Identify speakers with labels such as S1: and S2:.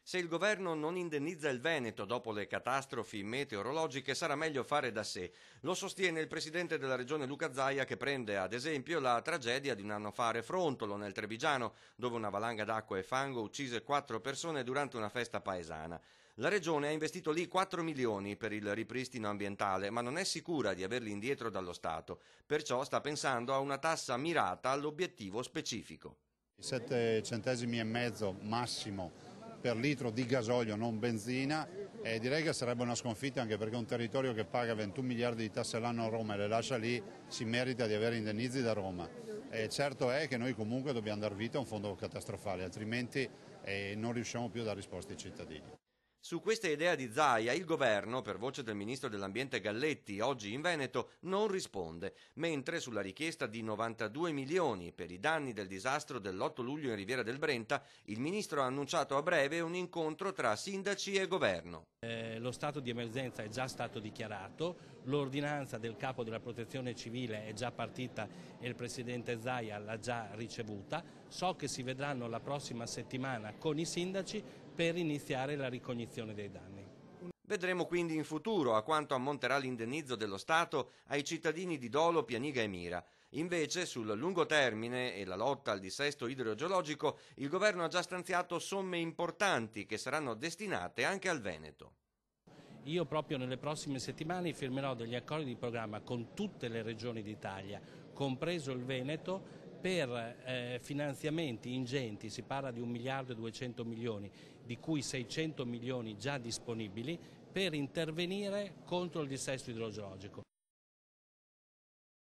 S1: Se il governo non indennizza il Veneto dopo le catastrofi meteorologiche sarà meglio fare da sé. Lo sostiene il presidente della regione Luca Zaia, che prende ad esempio la tragedia di un anno fa a Refrontolo, nel Trevigiano, dove una valanga d'acqua e fango uccise 4 persone durante una festa paesana. La regione ha investito lì 4 milioni per il ripristino ambientale, ma non è sicura di averli indietro dallo Stato, perciò sta pensando a una tassa mirata all'obiettivo specifico.
S2: 7 centesimi e mezzo massimo per litro di gasolio, non benzina, e direi che sarebbe una sconfitta, anche perché un territorio che paga 21 miliardi di tasse all'anno a Roma e le lascia lì si merita di avere indennizi da Roma. E certo è che noi comunque dobbiamo dar vita a un fondo catastrofale, altrimenti non riusciamo più a dare risposte ai cittadini.
S1: Su questa idea di Zaia il governo, per voce del ministro dell'ambiente Galletti, oggi in Veneto, non risponde, mentre sulla richiesta di 92 milioni per i danni del disastro dell'8 luglio in Riviera del Brenta, il ministro ha annunciato a breve un incontro tra sindaci e governo.
S3: Lo stato di emergenza è già stato dichiarato, l'ordinanza del capo della protezione civile è già partita e il presidente Zaia l'ha già ricevuta. So che si vedranno la prossima settimana con i sindaci per iniziare la ricognizione dei danni.
S1: Vedremo quindi in futuro a quanto ammonterà l'indennizzo dello Stato ai cittadini di Dolo, Pianiga e Mira. Invece, sul lungo termine e la lotta al dissesto idrogeologico, il governo ha già stanziato somme importanti che saranno destinate anche al Veneto.
S3: Io proprio nelle prossime settimane firmerò degli accordi di programma con tutte le regioni d'Italia, compreso il Veneto, per finanziamenti ingenti. Si parla di 1 miliardo e 200 milioni, di cui 600 milioni già disponibili, per intervenire contro il dissesto idrogeologico.